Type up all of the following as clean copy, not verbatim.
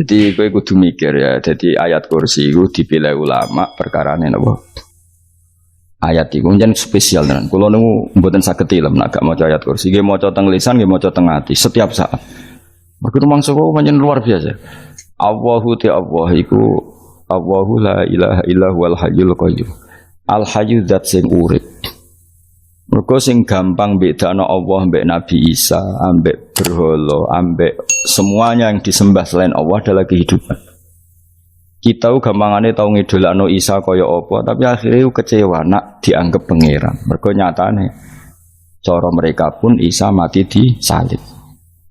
Jadi kowe kudu mikir ya. Jadi ayat kursi itu dipilih ulama perkarane napa? Ayat iku njen spesial tenan. Kula niku mboten saged ilmu nek gak maca ayat kursi. Nggih maca teng lisan, nggih maca teng ati setiap saat. Mergo mangsa kok pancen luar biasa. Allahu ta Allah iku Allahu la ilaha illa huwal hayyul qayyum. Al hayyu zat sing urip. Mergo sing gampang bedakno Allah mbek Nabi Isa, ambek berhala, ambek semuanya yang disembah selain Allah adalah kehidupan. Kita gampangane tau ngidolakno Isa kaya apa, tapi akhirnya kecewa nak dianggap pangeran. Mergo nyatane cara mereka pun Isa mati disalib.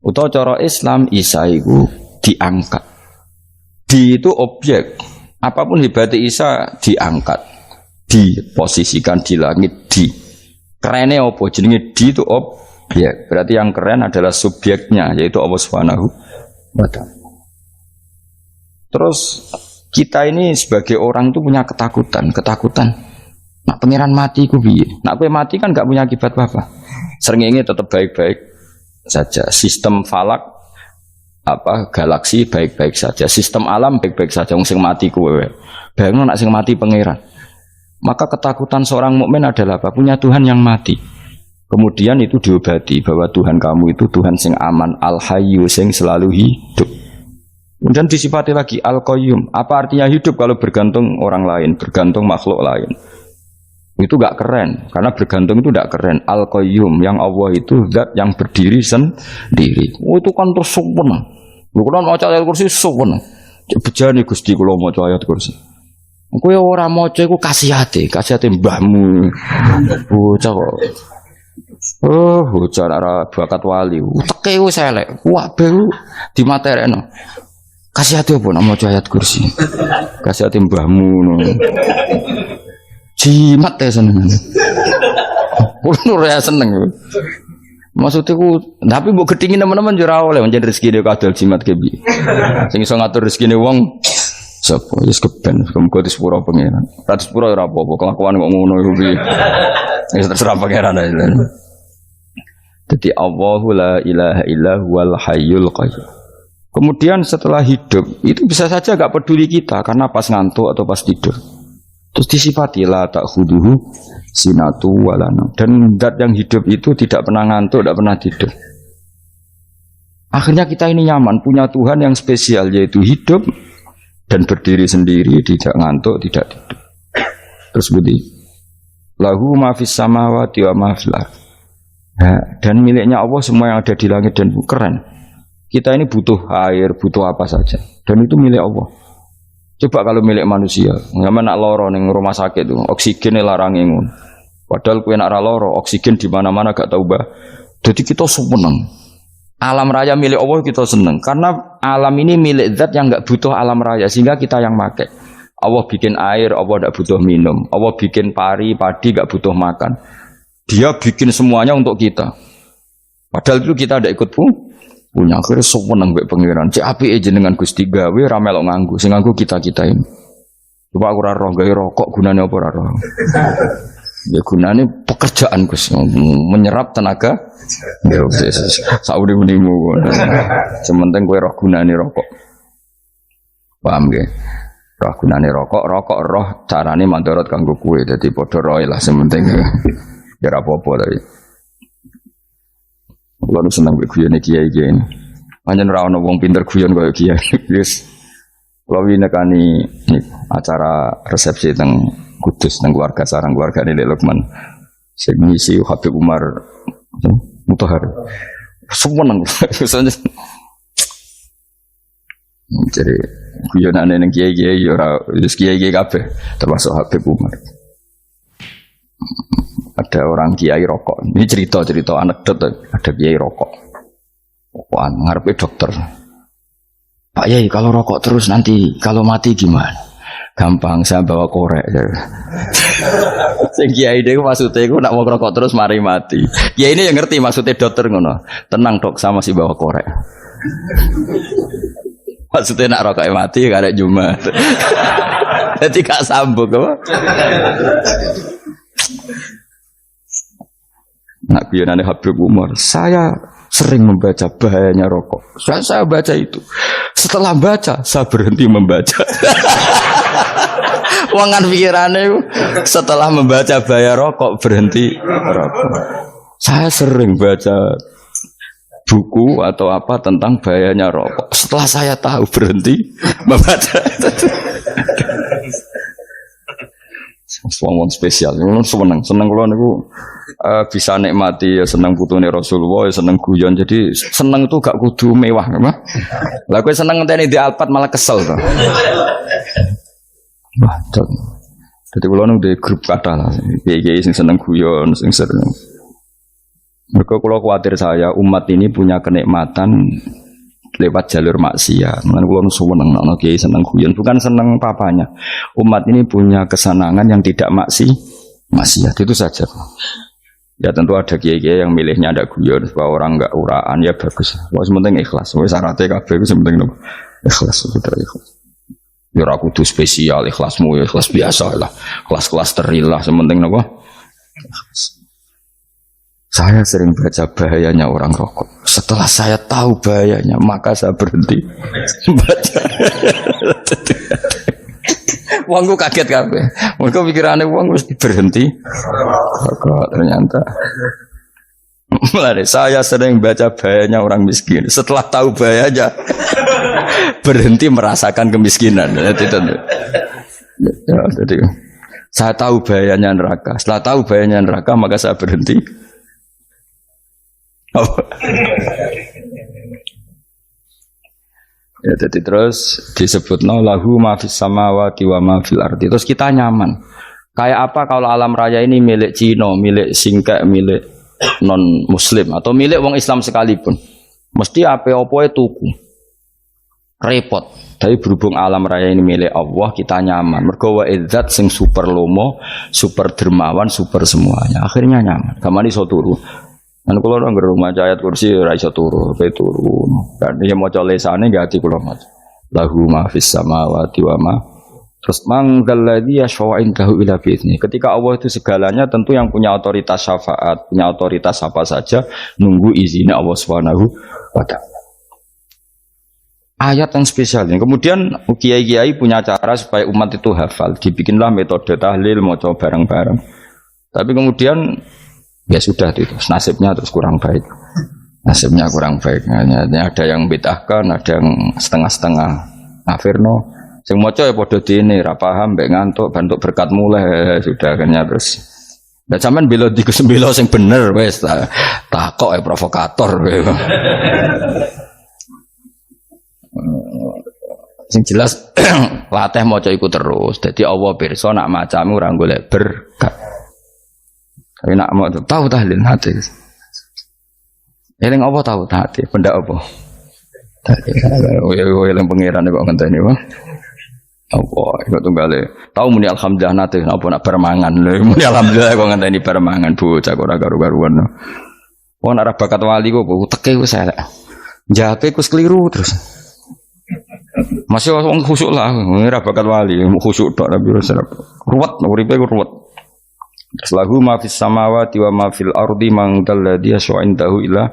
Utawa cara Islam Isa iku diangkat. Di itu objek. Apapun hebatnya Isa diangkat, diposisikan di langit di. Kerennya apa? Jenenge di itu objek. Berarti yang keren adalah subjeknya, yaitu Allah Subhanahu wa ta'ala. Terus kita ini sebagai orang itu punya ketakutan. Nak pangeran mati ku piye? Nak kowe mati kan gak punya akibat apa-apa. Srengenge tetap baik-baik saja. Sistem falak galaksi baik-baik saja. Sistem alam baik-baik saja. Wong sing mati kowe. Bayangno nak sing mati pangeran. Maka ketakutan seorang mukmin adalah apa? Punya Tuhan yang mati. Kemudian itu diobati bahwa Tuhan kamu itu Tuhan sing aman, al-hayyu sing selalu hidup. Kemudian disifati lagi al-qayyum. Apa artinya hidup kalau bergantung orang lain, bergantung makhluk lain? Itu gak keren, karena bergantung itu gak keren. Al-qayyum, yang Allah itu zat yang berdiri sendiri. Oh, itu kan terus sempurna. Lu kan maca ayat kursi sempurna. Bejane Gusti kula maca ayat kursi. Kowe ora maca iku kasihate mbahmu. Bocah kok. Oh, bocah ora bakat wali. Uteke wis elek. Kabeh dimaterekno. Kasihate apa nek maca ayat kursi? Kasihate mbahmu ngono. Jimat ya seneng. Kulo ora seneng. Maksudnya tapi mbok gedhingi teman-teman yo ora oleh njen rezekine kadol jimat ke piye. Sing iso ngatur rezekine wong sapa wis keben muga disepuro pangeran. Ra disepuro ora apa-apa kelakuan kok ngono iku piye. Wis terserah pangeran ae. Jadi Allahu la ilaha illa huwal hayyul qayyum. Kemudian setelah hidup itu bisa saja gak peduli kita karena pas ngantuk atau pas tidur. Terus disifati la ta'khuduhu sinatu wala naum. Dan zat yang hidup itu tidak pernah ngantuk, tidak pernah tidur. Akhirnya kita ini nyaman punya Tuhan yang spesial yaitu hidup dan berdiri sendiri, tidak ngantuk, tidak tidur. Terus budi lahu ma fis samawati wa ma fil ardh. Dan miliknya Allah semua yang ada di langit dan bumi. Keren. Kita ini butuh air, butuh apa saja. Dan itu milik Allah. Coba kalau milik manusia, nggak nak loro ning rumah sakit tuh, oksigen larang ngono. Padahal kowe nak ra loro, oksigen di mana-mana gak tahu bah. Jadi kita seneng. Alam raya milik Allah kita seneng karena alam ini milik zat yang enggak butuh alam raya sehingga kita yang pakai. Allah bikin air, Allah enggak butuh minum. Allah bikin padi enggak butuh makan. Dia bikin semuanya untuk kita. Padahal itu kita enggak ikut punya. Akhirnya seneng mbek pangeran. Cek apike jenengan Gusti gawe ra melok nganggo. Sing nganggo kita-kita ini. Coba aku ora roh gawe rokok gunane apa ora roh. Ya gunane pekerjaan Gus, menyerap tenaga. Ya wis sauri-urimu. Sementing kowe roh gunane rokok. Paham nggih? Roh gunane rokok roh carane mandorot kanggo kowe. Dadi padha roe lah sementing. Ya ora apa-apa tapi. Kulo seneng guyone kiai-kiai ini. Pancen ora ana wong pinter guyon kaya kiai. Wis kulo winekani acara resepsi teng Kudus nang keluarga sarang keluarga Nilai Lukman. Sing ngisi Habib Umar Mutahar. Semua nang. Jadi guyonane nang kiai-kiai ora wis kiai-kiai kabeh termasuk Habib Umar. Ada orang kiai rokok. Ini cerita anekdot ada kiai rokok. Rokokan ngarepe dokter. Pak Yai kalau rokok terus nanti kalau mati gimana? Gampang saya bawa korek. Sing kiai dhewe maksudnya iku nak mau rokok terus mari mati. Kiai ini yang ngerti maksudnya dokter ngono. Tenang dok, sama si bawa korek. Maksudnya nak rokok mati gak ada Jumat. Jadi gak sambung apa? Nak guyonane Habib Umar, saya sering membaca bahayanya rokok. Saya baca itu. Setelah baca, saya berhenti membaca. Wangan pikirannya setelah membaca bahaya rokok berhenti rokok. Saya sering baca buku atau apa tentang bahayanya rokok. Setelah saya tahu berhenti membaca. Wong spesial, seneng kalau niku bisa nikmati ya seneng putune Rasulullah, ya seneng guyon. Jadi seneng tuh gak kudu mewah, mah. Lah kowe seneng ngenteni di Alphard malah kesel to. Wah, jadi kalau nu di grup kata lah, kiai sing seneng guyon, sing sering. Mereka kalau khawatir saya umat ini punya kenikmatan lewat jalur maksiat. Mulane kula seneng ana kiai seneng guyon, bukan seneng papanya. Umat ini punya kesenangan yang tidak maksiat itu saja. Ya tentu ada kiai-kiai yang milihnya ada guyon supaya orang enggak uraan ya bagus. Wis penting ikhlas. Wis syaratnya kabeh iku penting ikhlas sudah ikhlas. Ya ora kudu spesial ikhlasmu ya ikhlas biasa lah. Kelas-kelas teril lah sementing napa? Saya sering baca bahayanya orang rokok. Setelah saya tahu bahayanya, maka saya berhenti baca. Wongku kaget kabeh. Mergo pikirane wong wis berhenti rokok ternyata. Mulai saya sering baca bahayanya orang miskin. Setelah tahu bahayanya, berhenti merasakan kemiskinan. Jadi saya tahu bahayanya neraka. Setelah tahu bahayanya neraka, maka saya berhenti. Ya, jadi terus disebutna lahu ma fis samawati wa ma fil ardi. Terus kita nyaman. Kayak apa kalau alam raya ini milik Cina, milik Singkek, milik non muslim atau milik wong Islam sekalipun. Mesti apa-apa tuku. Repot. Tapi berhubung alam raya ini milik Allah, kita nyaman. Mergo wa izzat sing super lomo, super dermawan, super semuanya. Akhirnya nyaman. Kamane iso turu. Kan kula nang rumah ayat kursi ora iso turu, pe turu. Kan ya maca lesane gak ati kula maca. Lahu ma fis samawati wa ma. Terus manggal ladzi yashfa'u indahu ila bi'izni. Ketika Allah itu segalanya, tentu yang punya otoritas syafaat, punya otoritas apa saja nunggu izinnya Allah Subhanahu wa taala. Ayat yang spesial ini. Kemudian kiai-kiai punya cara supaya umat itu hafal. Dibikinlah metode tahlil maca bareng-bareng. Tapi kemudian ya sudah itu nasibnya terus kurang baik. Nasibnya kurang baik. Hanya ada yang bid'ahkan, ada yang setengah-setengah ngafirno. Sing maca ya padha dene ra paham mbek ngantuk bantuk berkat mulai sudah akhirnya terus. Lah sampean bela di sembelo sing bener wis takok provokator. Sing jelas latih maca iku terus. Dadi Allah pirsa nak macamu ora golek berkat. Tapi nak mau tahu tahlil hati. Eling apa tahu hati? Benda apa? Eling pangeran kok ngenteni wae. Apa iku tunggale. Tahu muni alhamdulillah nate apa nak permangan. Muni alhamdulillah kok ngenteni permangan bocah ora karo-karuan. Wong ora bakat wali kok teke wis elek. Jape wis keliru terus. Masih wong khusuk lah, ora bakat wali, khusuk tok tapi ora ruwet, uripe ku ruwet. Lahu ma fis samawati wa ma fil ardi man dalladhi yash'indahu illa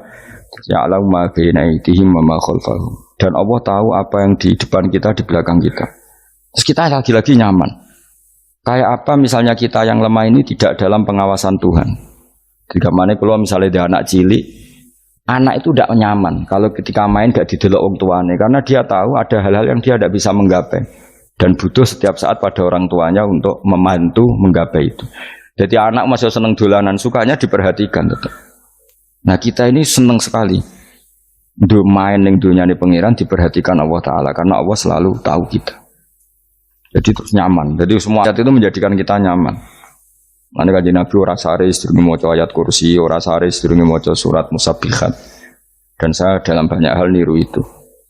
ya'lamu ma baina aydihim wa ma khalfahum. Dan Allah tahu apa yang di depan kita, di belakang kita. Terus kita lagi-lagi nyaman. Kayak apa misalnya kita yang lemah ini tidak dalam pengawasan Tuhan. Jika mana kalau misalnya dia anak cilik, anak itu tidak nyaman kalau ketika main gak didelok orang tuanya, karena dia tahu ada hal-hal yang dia tidak bisa menggapai dan butuh setiap saat pada orang tuanya untuk membantu menggapai itu. Jadi anak masih seneng dolanan, sukanya diperhatikan tetap. Nah kita ini seneng sekali main yang dunia ini pengiran diperhatikan Allah Ta'ala, karena Allah selalu tahu kita. Jadi terus nyaman. Jadi semua ayat itu menjadikan kita nyaman. Mana kaji Nabi ora sare sedurunge maca ayat kursi, ora sare sedurunge maca surat Musabbihat. Dan saya dalam banyak hal niru itu.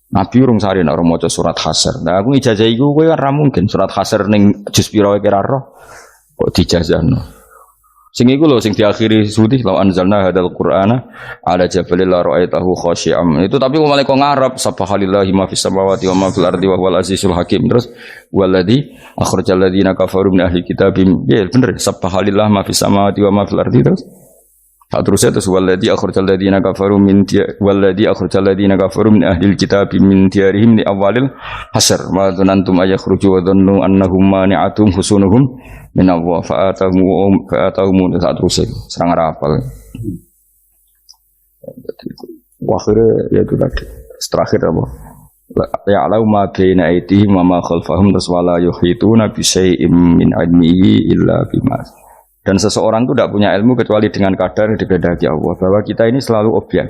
Nabi urung sare nek ora maca surat Hasyr. Nah aku ijazah iku kowe ora mungkin surat Hasyr ning juz pira kira roh kok dijazahno. Sing iku lho sing diakhiri sudi law anzalna hadzal qur'ana ala jabalil la ra'aitahu khashi'am. Itu tapi mulai kok ngarep subhanallahi ma fis samawati wa ma fil ardi wa huwal azizul hakim. Terus waladzi akhrajal ladzina kafaru min ahli kitabim. Ya bener subhanallahi ma fis samawati wa ma fil ardi terus. Tak terusnya terus waladhi akhrajal ladzina kafaru min ahlil kitab min diyarihim li awalil hasr ma dzanantum ayakhruju wa dhannu annahum mani'atum husunuhum min Allah fa'atahum tak terusnya serang rapal. Akhirnya ya itu tadi terakhir apa? Ya'lamu ma baina aydihim wa ma khalfahum wala yuhituna bi syai'in min 'ilmihi illa bima. Dan seseorang itu tidak punya ilmu kecuali dengan kadar dikehendaki Allah. Bahwa kita ini selalu objek.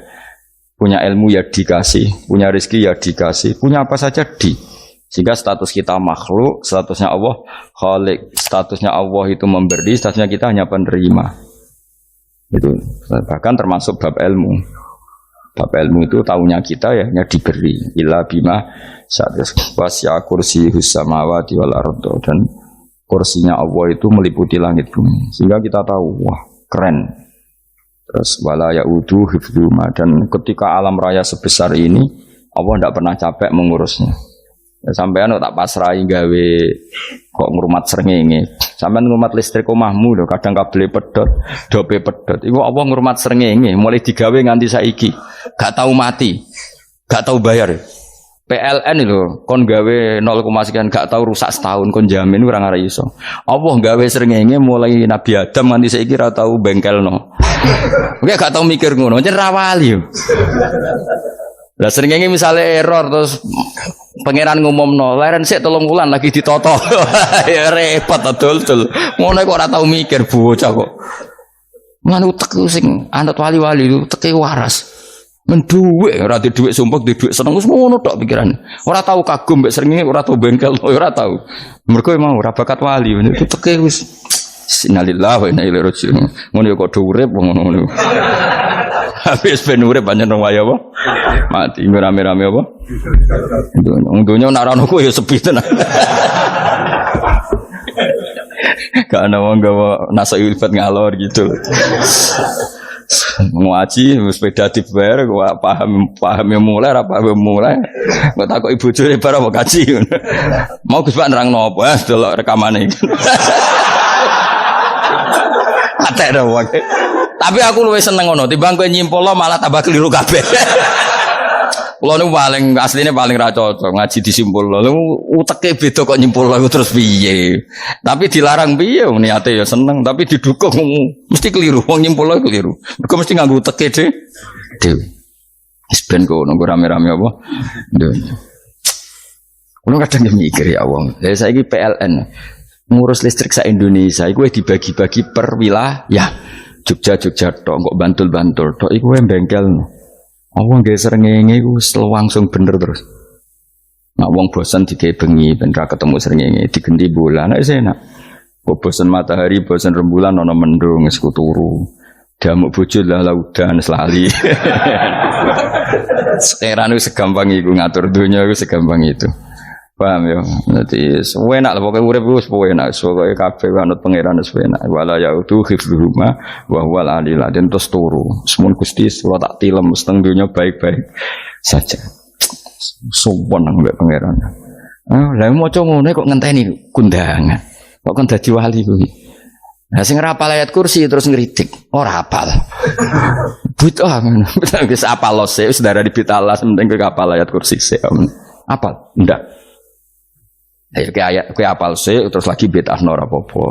Punya ilmu ya dikasih, punya rezeki ya dikasih, punya apa saja di. Sehingga status kita makhluk, statusnya Allah khalik, statusnya Allah itu memberi, statusnya kita hanya penerima. Itu bahkan termasuk bab ilmu. Bab ilmu itu tahunya kita ya hanya diberi. Illa bima wasya kursiyus samawati wal ardh, dan kursinya Allah itu meliputi langit bumi, sehingga kita tahu, wah keren. Terus wala ya'udu hifdzuma, dan ketika alam raya sebesar ini Allah tidak pernah capek mengurusnya. Ya, sampean tak pasrahi gawe kok ngrumat srengenge. Sampean ngrumat listrik omahmu lho, kadang kabel pedhot, dope pedhot. Iku Allah ngrumat srengenge mulai digawe nganti saiki. Gak tahu mati, gak tahu bayar. PLN itu kon gawe 0, sekian gak tahu rusak setahun kon jamin ora ngara iso. Allah gawe srengenge mulai Nabi Adam nganti saiki ora tahu bengkelno. Oke gak tahu mikir ngono, jen rawali yo. Lah srengenge misale error terus pangeran ngumumno, leren sik 3 wulan lagi ditoto. Ya repot dul. Ngono kok ora tahu mikir bocah kok. Ngono utek sing anut wali-wali itu teke waras. Menduwe ora di dhuwit sumpek, di dhuwit seneng wis ngono tok pikiran. Ora tahu kagum mbek srengenge, ora tahu bengkel, ora tahu. Mergo emang ora bakat wali, itu teke wis innalillahi wa inna ilaihi raji'un. Ngono ya kok urip ngono. Habis ben urip pancen waya apa? Mati rame-rame apa? Dunya nek ora ono ya sepi tenan. Gak ana wong gawa nasa ilfat ngalor gitu. Ngaji sepeda dibayar gua paham yang mulai apa yang mulai gua takut ibu curi barang mau kaji mau Gus Pak nerangno apa delok rekamane atek dah wae tapi aku luwih seneng ngono timbang kowe nyimpulno malah tambah keliru kabeh. Kulo niku paling asline paling ra cocok ngaji disimpulno. Lha uteke beda kok nyimpulno terus piye. Tapi dilarang piye niate ya seneng tapi didukung mesti keliru. Wong nyimpulno keliru. Mergo mesti nganggo uteke dhewe. Wis ben kono rame-rame apa. Kulo kadang mikir ya wong. Lah saiki PLN ngurus listrik sa Indonesia iku dibagi-bagi per wilayah. Jogja tok kok Bantul tok iku bengkel. Wong nggih srengenge iku langsung bener terus. Nek wong bosan digawe bengi ben ra ketemu srengenge digenti bola nek enak. Kok bosan matahari, bosan rembulan ana mendung wis turu. Damuk bojo lah laudan selali. Sekarang itu segampang iku ngatur dunia iku segampang itu. Paham ya? Nanti enak lah pokoknya urip wis enak. Pokoke kabeh anut pangeran wis enak. Wala yautu hifdzuhuma wa huwal aliyul azim terus turu. Semun Gusti kula tak tilem seteng dunya baik-baik saja. Sopan nang mbek pangeran. Lah maca ngene kok ngenteni kundangan. Kok kon dadi wali kuwi. Lah sing ora hafal ayat kursi terus ngritik. Ora hafal. Butuh ngono. Wis hafal lose wis darah dibitalas penting kowe hafal ayat kursi sik. Hafal? Ndak. Kayak apal sih terus lagi bid'ah ora apa-apa.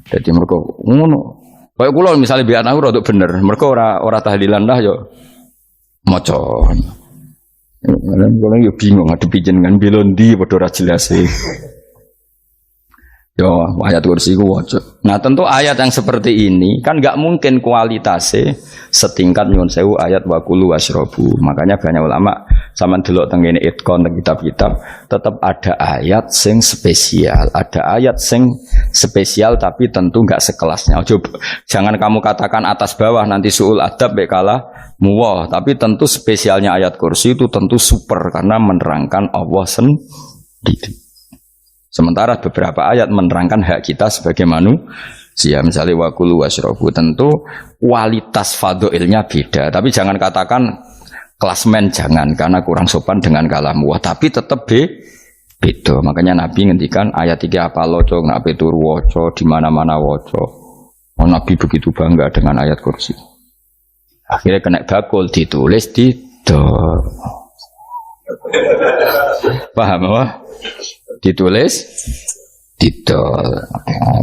Dadi mergo ngono. Kaya kula misale bid'ah ora bener, mergo ora tahlilan dah yo maca. Kula yo bingung ngadepi jenengan belondi padha ora jelas e. Yo ayat kursi ku waca. Nah, tentu ayat yang seperti ini kan enggak mungkin kualitasnya setingkat nyuwun sewu ayat wa kulu wasrobu. Makanya banyak ulama sama delok teng ngene itqon teng kitab-kitab tetap ada ayat sing spesial, ada ayat sing spesial tapi tentu enggak sekelasnya. Coba jangan kamu katakan atas bawah nanti suul adab bekala muwah, tapi tentu spesialnya ayat kursi itu tentu super karena menerangkan Allah sendiri. Sementara beberapa ayat menerangkan hak kita sebagai manusia. Misalnya wa kulu wasrobu, tentu kualitas fadhilnya beda. Tapi jangan katakan klasmen, jangan, karena kurang sopan dengan kalam wah. Tapi tetap beda. Makanya Nabi ngendikan ayat 3 apa loco, nabi turu woco, di mana-mana woco. Oh, Nabi begitu bangga dengan ayat kursi. Akhirnya kena bakul ditulis didol. Paham apa? Ditulis didol.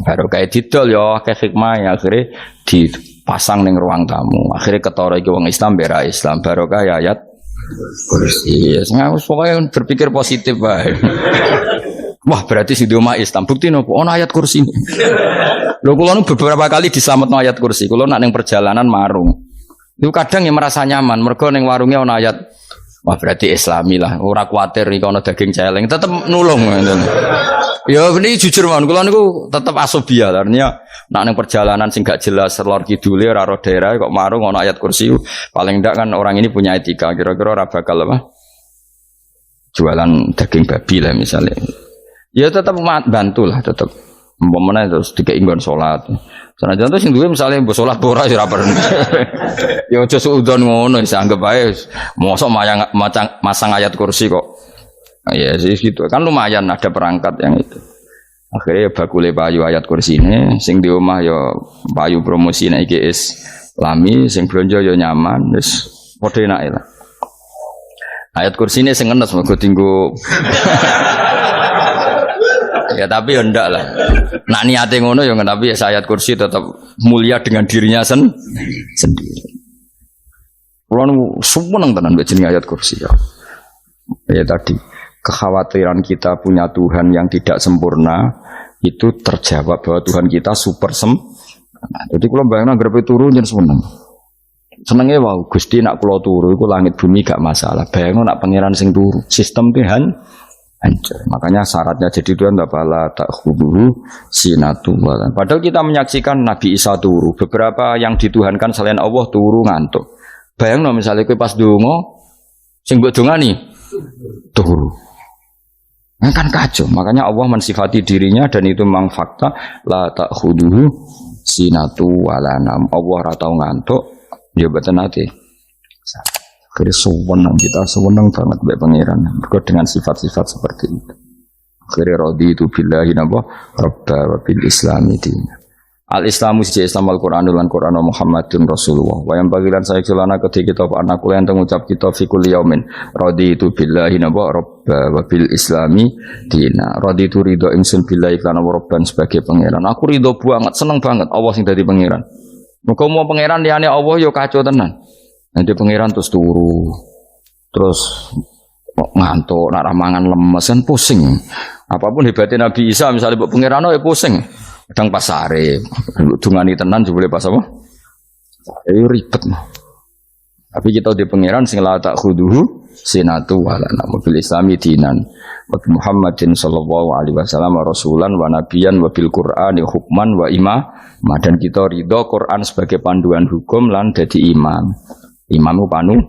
Baru kayak didol ya kayak hikmah akhirnya dipasang ning ruang tamu. Akhirnya ketara iki wong Islam bera Islam baru kayak ayat kursi. Yes, pokoknya berpikir positif bae. Wah berarti si Doma Islam bukti nopo ono ayat kursi. Lho kula nu beberapa kali diselametno ayat kursi. Kula nak ning perjalanan marung. Itu kadang yang merasa nyaman mergo ning warunge ono ayat. Wah berarti Islami lah. Ora kuwatir iki ono daging celeng, tetep nulung ngoten. Ya ini jujur mawon kula niku tetep asobia. Artinya nak ning perjalanan sing gak jelas lor kidule ora ro daerah kok marung ono ayat kursi. Paling ndak kan orang ini punya etika. Kira-kira ora bakal apa? Jualan daging babi lah misalnya. Ya tetap bantu lah tetap. Umpamane terus dikek nggon salat. Senajan to sing duwe misale mbok salat ora ya ora perlu. Ya aja suudon ngono wis anggap ae mosok masang ayat kursi kok. Ya sih gitu. Kan lumayan ada perangkat yang itu. Akhirnya bakule payu ayat kursi ini sing di omah ya payu promosi nek iki Islami sing blonjo ya nyaman wis padha enake lah. Ayat kursi ini sing ngenes mergo tinggo. Ya tapi ya ndak lah. Nak niate ngono ya tapi ya ayat kursi tetap mulia dengan dirinya sendiri. Kulo nu seneng tenan mbek jenenge ayat kursi ya. Ya tadi kekhawatiran kita punya Tuhan yang tidak sempurna itu terjawab bahwa Tuhan kita super sempurna. Jadi kulo bayangno grepe turu yen seneng. Senenge wae Gusti nak kula turu iku langit bumi gak masalah. Bayangno nak pangeran sing turu, sistem Tuhan hancur. Makanya syaratnya jadi Tuhan bala tak khuduru sinatu. Padahal kita menyaksikan Nabi Isa turu. Beberapa yang dituhankan selain Allah turu ngantuk. Bayangno misalnya kowe pas donga sing mbok dongani turu. Nah, kan kacau. Makanya Allah mensifati dirinya dan itu memang fakta la tak khuduru sinatu wala nam. Allah ora tau ngantuk, ya boten ate. Akhirnya sewenang kita sewenang banget mbek pangeran. Mergo dengan sifat-sifat seperti itu. Akhirnya raditu billahi napa rabba wa bil islami din. Al-Islamu siji Islam Al-Qur'an lan Qur'an Muhammadun Rasulullah. Wa yang bagilan saya celana ketika kita anak kula enten ngucap kita fi kulli yaumin raditu billahi napa rabba wa bil islami dina. Raditu ridho ingsun billahi lan rabban sebagai pangeran. Aku ridho banget, seneng banget Allah sing dadi pangeran. Muga mau pangeran liyane Allah ya kacau tenan. Nanti pangeran terus turu, terus ngantuk, nak ramangan lemes kan pusing. Apapun hebatnya Nabi Isa misalnya buat pangeran ya pusing. Kadang pasare, dungani tenan juga boleh pas apa? Ribet mah. Tapi kita di pangeran sing la tak khuduhu sinatu wala nabil islami dinan. Wa Muhammadin sallallahu alaihi wasallam rasulan wa nabiyan wa bil Qur'ani hukman wa imam. Dan kita ridho Quran sebagai panduan hukum lan dadi imam. Imam panu.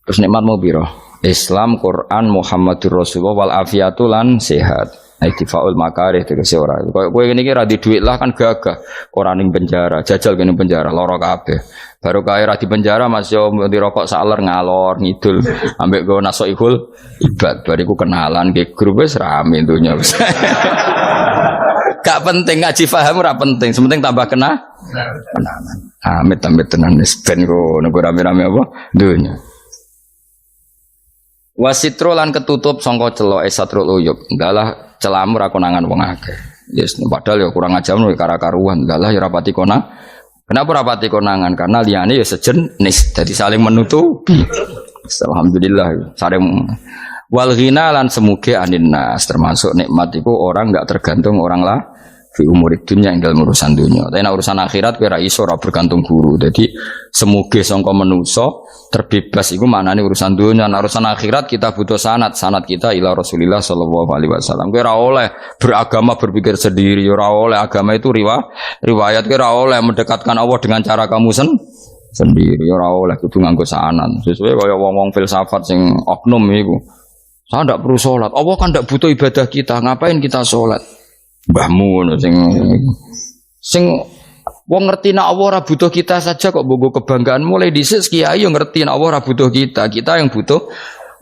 Terus nikmat mau piro? Islam, Quran, Muhammadur Rasulullah wal afiatu lan sehat. Iktifaul makarih tegese ora. Koyo kowe ngene iki ra di dhuwit lah kan gagah. Ora ning penjara, jajal kene penjara lara kabeh. Baru kae ra di penjara Mas yo di rokok saler ngalor ngidul ambek go nasoihul ibad. Bariku kenalan ke grup wis rame donya wis. Gak penting ngaji paham ora penting, sementing tambah kenalan. Amit-amit tenan wis ben go rame-rame apa donya. Wasitro lan ketutup sangka celok esatrul uyub. Enggaklah celamu ra konangan wong akeh. Yes, padahal ya kurang ajar lho kara-karuan. Enggaklah ya rapati konang. Kenapa rapati konangan? Karena liyane ya sejenis, jadi saling menutupi. Alhamdulillah saling wal ghina lan semuge anin nas, termasuk nikmat itu orang enggak tergantung orang lah fi umurid dunya ing dalam urusan dunia. Tapi urusan akhirat kowe ra iso ora bergantung guru. Jadi semuge sangka manusa terbebas iku maknane urusan dunia. Nah, urusan akhirat kita butuh sanad kita ila Rasulillah sallallahu alaihi wasallam. Kowe ora oleh beragama berpikir sendiri, ora oleh agama itu riwayat kowe ora oleh mendekatkan Allah dengan cara kamu sendiri, ora oleh kudu nganggo sanad. Sesuai kaya wong-wong filsafat sing oknum iku. Saya ndak perlu salat. Allah kan ndak butuh ibadah kita, ngapain kita salat? Mbahmu ngono sing wong ngerti nek Allah ora butuh kita saja kok bogo kebanggaan mulai dhisik kiai yo ngerti nek Allah ora butuh kita yang butuh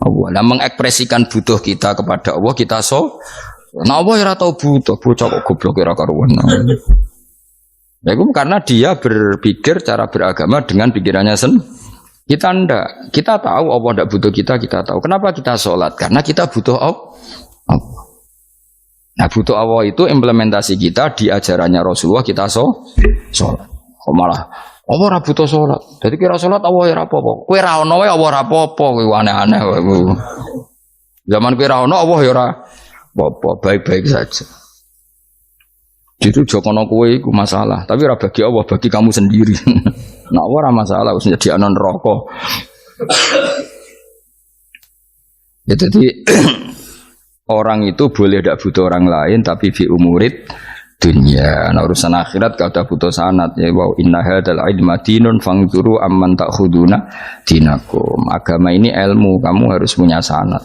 Allah. Lah mengekspresikan butuh kita kepada Allah kita nek Allah ora tau butuh bocah kok goblok ora karuan. Ya itu karena dia berpikir cara beragama dengan pikirannya sendiri. Kita ndak. Kita tahu Allah ndak butuh kita tahu. Kenapa kita sholat? Karena kita butuh Allah. Nah butuh Allah itu implementasi kita di ajarannya Rasulullah kita sholat. Kok malah Allah ora butuh sholat. Jadi kira sholat Allah ora apa-apa. Kowe ra ono wae Allah ora apa-apa. Kowe aneh-aneh wae. Zaman kowe ra ono Allah ya ora apa-apa, baik-baik saja. Jadi jokono kowe iku masalah, tapi ora bagi Allah, bagi kamu sendiri. Nah, ora masalah wis nyediakno neraka. Ya, jadi orang itu boleh tidak butuh orang lain tapi fi umurid dunia. Nah, urusan akhirat kada butuh sanad ya wa inna hadzal ilma dinun fangzuru amman ta'khuduna dinakum. Agama ini ilmu, kamu harus punya sanad.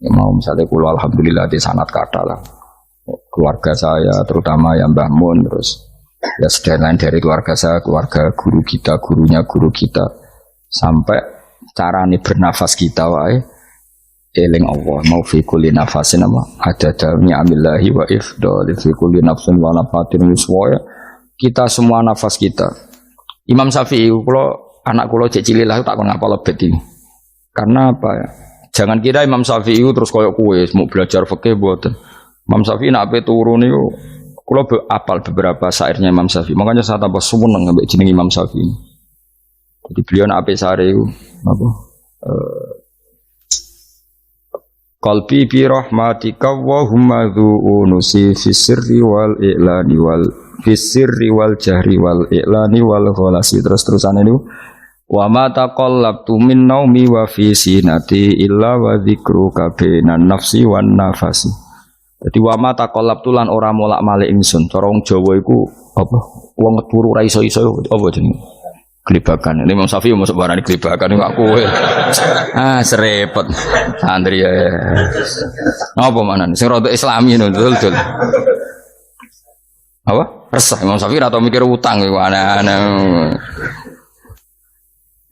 Ya mau misalnya kula alhamdulillah di sanad kata lah. Keluarga saya terutama yang Mbah Mun terus ya lain dari keluarga saya, keluarga guru kita, gurunya guru kita sampai carane bernafas kita wae eling Allah mau fi kulli nafasin ada dalamnya amillahi wa ifdal fi kulli nafsin wa nafatin wiswaya kita semua nafas kita. Imam Syafi'i kalau anak kula cek cilik lah tak kon ngapal lebet iki. Karena apa ya? Jangan kira Imam Syafi'i terus koyo kowe mau belajar fikih mboten. Imam Syafi'i nak ape turu niku kula apal beberapa syairnya Imam Syafi'i. Makanya saya tambah seneng ambek jeneng Imam Syafi'i. Jadi beliau nak ape sare iku apa? Qalbi bi rahmatika wa humma dzu'unusi fis sirri wal i'lani wal fis sirri wal jahri wal i'lani wal khalasi terus-terusane niku wa ma taqallabtu min naumi wa fi sinati illa wa dzikruka bainan nafsi wan nafasi. Jadi wama takolab tulan ora molak-malik ingsun. Cara wong Jawa iku apa? Wong turu ra iso-iso apa jenenge? Gelibakan. Ini Imam Syafi'i masuk barang gelibakan kok kowe. Serepet. Santri ya. Apa manan? Sing rada Islami ngono dul. Apa? Resah Imam Syafi'i atau mikir utang iku aneh-aneh.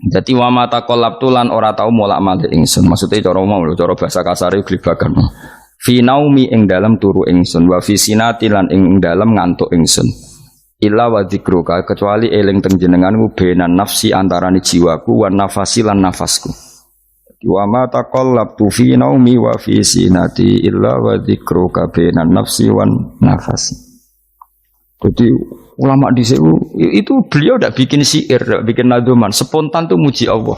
Jadi wama takolab tulan ora tau molak-malik ingsun. Maksudnya cara umum lho, cara bahasa kasare gelibakan. Fi naumi ing dalam turu ingsun wa fi sinati lan ing dalam ngantuk ingsun illa wa dzikruka kecuali eling teng jenenganmu benan nafsi antarane jiwaku wan nafasi lan nafasku wa ma taqallabtu fi naumi wa fi sinati illa wa dzikruka benan nafsi wan nafasi. Jadi ulama dhisik itu beliau ndak bikin syair, ndak bikin nadzuman, spontan tuh muji Allah.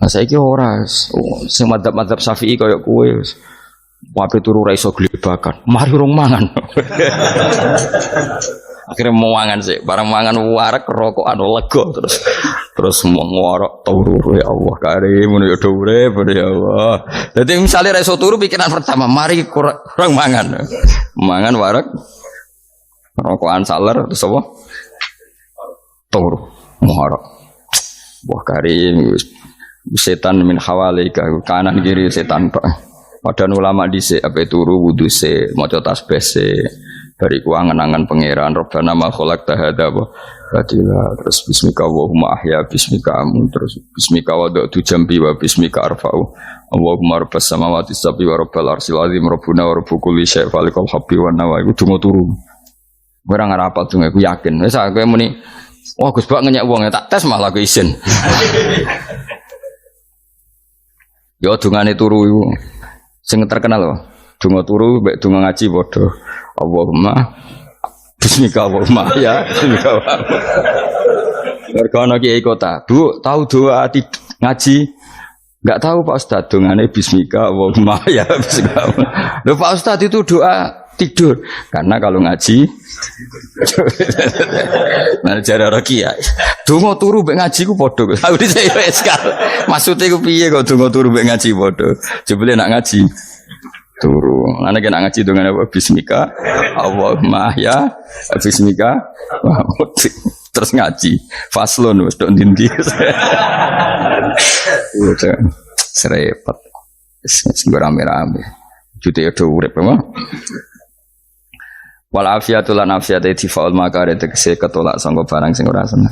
Nah, saiki ora sing madzhab Syafi'i kaya kowe wae turu ra iso glebakan. Mari rong mangan. Akhirnya mau mangan sih, barang mangan warak rokokan lega terus mau ngorok turu ya Allah karim ya urip ya Allah. Jadi misalnya ra iso turu pikiran pertama mari kurang mangan. Mangan warak rokokan saler terus apa? Turu ngorok. Wah karim setan min hawalika kanan kiri setan pak. Padahal ulama dhisik ape turu wudu se maca tasbih se bariku angen-angen pangeran Rabbana ma khalaqta hadza batila terus bismika Allahumma ahya bismika amun terus bismika wada'tu jambi wa bismika arfa'u Allahumma rabbas samawati sab'i wa rabbal arsyil azim rabbuna wa rabbu kulli syai' falikal habbi wan nawa iku donga turu. Ora ngarapal donga iku yakin. Wis aku muni wah Gus Bak ngenyek wong tak tes malah aku isin. Ya dungane turu iku sing terkenal lho. Donga turu mek donga ngaji padha. Allahumma bismika Allahumma ya bismika. Mergono kiai kota. Bu, tahu doa ngaji? Enggak tahu Pak Ustaz dongane bismika Allahumma ya bismika. Lho Pak Ustaz itu doa tidur. Karena kalau ngaji nah jare Rokia. Donga turu mek ngaji ku padha. Aku dhisik wis kal. Maksude ku piye kok donga turu mek ngaji padha. Jebule nak ngaji turu. Ana kena ngaji dongane apa bismika Allahumma ya bismika terus ngaji. Faslon wis tok ndi-ndi. Serepet. Wis rame-rame. Jute yo urip apa? Wal afiatul lan afiat itifaul makare tegese ketolak sanggo barang sing ora seneng.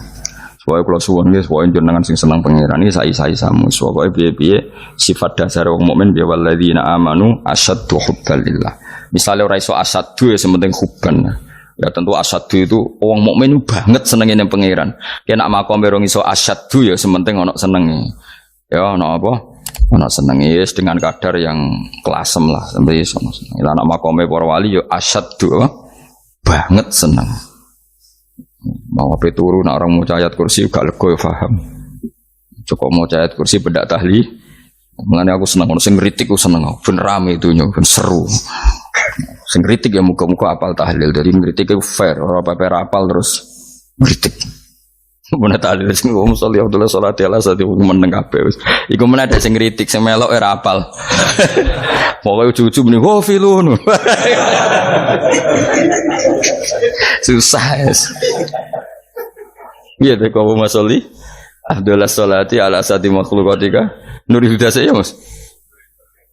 Supaya kula suwun nggih supaya jenengan sing seneng pangeran iki sai-saisamu supaya piye-piye sifat dasar wong mukmin ya walladzina amanu asyaddu hubbalillah. Misalnya ora iso asadu ya sementing huban. Ya tentu asadu itu wong mukmin banget senenge ning pangeran. Yen nak makom ora iso asadu ya sementing ana senenge. Ya ana apa? Ana senenge yes, dengan kadar yang kelasem lah sampai iso. Lah nak makome para wali ya asadu banget seneng. Mau apa turu nak orang mau ayat kursi gak lego ya paham. Cukup mau ayat kursi bedak tahlil. Mengenai aku seneng, sing ngritik aku seneng, ben rame itu ben seru. Sing ngritik ya muka-muka apal tahlil, jadi ngritik itu fair, orang apa apal terus ngritik. Mana tahlil sing ngomong sholli Abdullah sholat ala saat itu meneng kabeh wis. Iku mana ada sing ngritik, sing melok ora apal. Pokoke ujug-ujug muni wo filun. Susah es. Iya deh kau masoli. Abdullah sholati ala saat makhlukatika. Nuri Huda saya mas,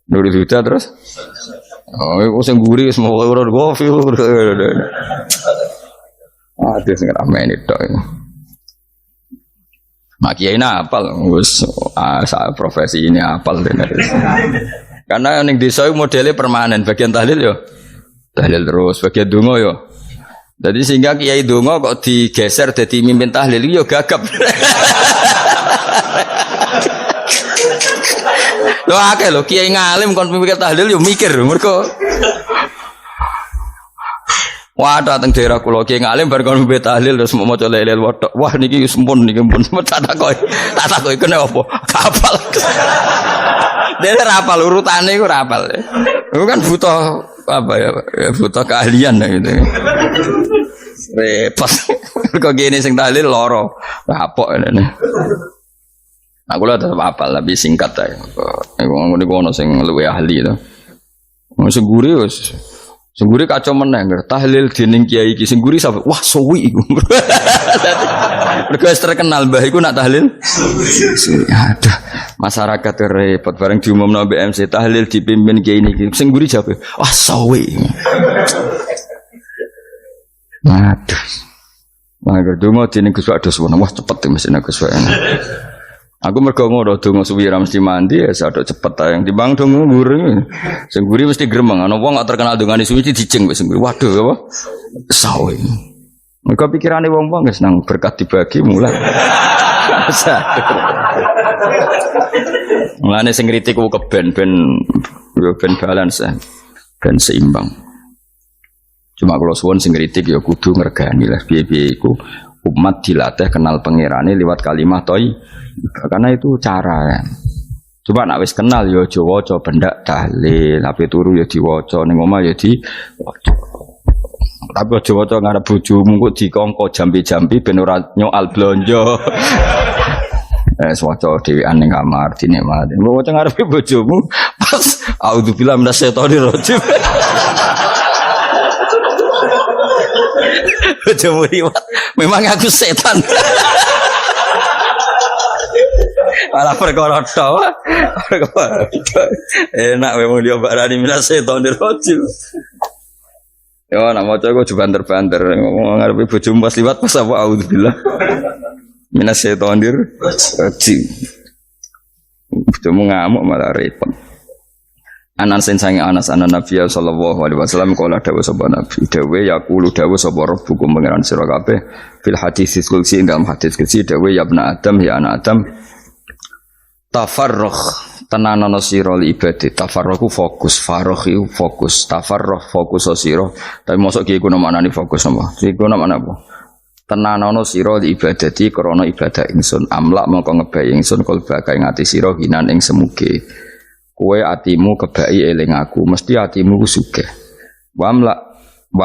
Nuri Huda terus, oh aku sengguri semua orang gofil, ada yang ramai itu, makiai ini apal, saya profesi ini apal karena yang desa modelnya permanen, bagian tahlil yo, tahlil terus, bagian dungo yo, jadi sehingga kiai dungo kok digeser jadi mimpin tahlil yo gagap. Lho akeh lho kiai ngalim kon mikir tahlil yo mikir mergo. Wah dateng daerah kula kiai ngalim bar kon mikir tahlil terus mau maca lelel wedok. Wah niki wis mumpun niki mumpun tak takoki kene apa? Kapal. Dene ra apal urutane iku ra apal. Iku kan butuh apa ya? Butuh keahlian gitu. Repot. Kok gini sing tahlil loro. Kapok ngene. Aku lah tetap apal lebih singkat aja. Ngomong ini kono sing luwih ahli to. Sing guri wis. Sing guri kacau meneng. Tahlil dening kiai iki sing guri sampe wah suwi iku. Mergo terkenal mbah iku nak tahlil. Aduh, masyarakat repot bareng diumumno BMC tahlil dipimpin kiai niki. Sing guri jape wah suwi. Aduh. Wah gedungo dening Gus Wados wah cepet mesine Gus Wados. Aku mergo ngono donga suwi ra mesti mandi ya sadok cepet ta yang timbang donga nguri. Sing nguri mesti gremeng ana wong gak terkenal dongane suwi dijeng wis nguri. Waduh apa? Sawe. Mergo pikirane wong-wong wis nang berkat dibagi mulai. Mulane sing kritik ku keben ben balance ben seimbang. Cuma kalau suwon sing kritik ya kudu ngregani lah piye-piye iku umat dilatih kenal pangerane lewat kalimat toy. Karena itu cara ya. Coba nak wis kenal ya aja waca bendak tahlil, ape turu ya diwaca ning omah ya diwaca. Tapi aja waca ngarep bojomu kok dikongko jambi-jambi ben ora nyoal blonjo. Waca dhewean ning kamar dinikmati. Mbok waca ngarepe bojomu pas auzubillahi minasyaitonir rajim. Bojomu riwat, memang aku setan. Malah perkara tok. Enak memang dia barani minas setonir rajim. Ya nak maca kok banter-banter ngomong ngarepe bojomu pas liwat pas apa auzubillah. Minas setonir rajim. Bojomu ngamuk malah repot. Anas sange Anas anan Nabi sallallahu alaihi wasallam kala dawuh sapa Nabi dawuh yaqulu dawuh sapa rabbukum pangeran sira kabeh fil hadis qudsi dalam hadis qudsi dawuh ya ibna Adam ya anak Adam tafarrugh tenanono sira li ibadah tafarrugh fokus faragh fokus tafarrugh fokus sira tapi mosok ki iku maknane fokus apa iku maknane apa tenanono sira li ibadati krana ibadah ingsun amlak mongko ngebayi ingsun kalba kae ngati sira hinan ing semuge kowe atimu kebai eling aku mesti atimu ku sugih wa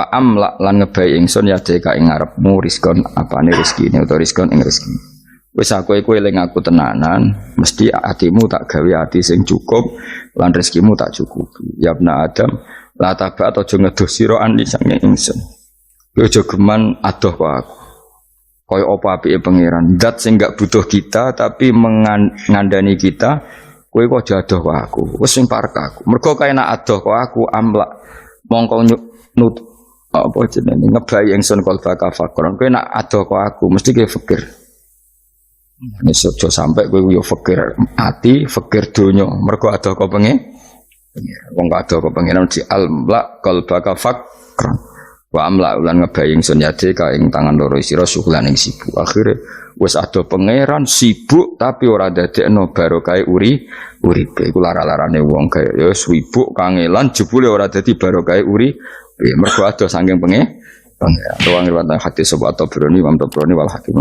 amlak lan ngebayi ingsun ya deka ing ngarepmu rizkon apane rezekine utawa rizkon ing rezeki wis aku eling aku tenanan mesti atimu tak gawe ati sing cukup lan rezekimu tak cukupi ya ibna Adam la taba aja ngedoh sira ani sange ingsun kowe aja geman adoh kok aku kaya apa apike pangeran zat sing gak butuh kita tapi mengandani kita kowe kok jadoh kok aku wis sing parek aku mergo kae nak adoh kok aku amlak mongko nut apa jenenge ngebayi ingsun kalba kafakron kowe nak adoh kok aku mesti kowe fikir nek aja sampe kowe yo fikir ati fikir donya mergo adoh kok pengen Wong kado kok pangeran di almla qalbaka fakran. Wa amla ulan ngebaying sunyate ka ing tangan loro sira syukulan ing sibuk. Akhire wis ado pangeran sibuk tapi ora dadekno barokah uripe. Iku lara-larane wong kaya ya sibuk kangelan jebule ora dadi barokah uripe. Mergo ado saking pangeran. Ruang riwayat hadis sapa Tabrani, Imam Tabrani wal Hakim.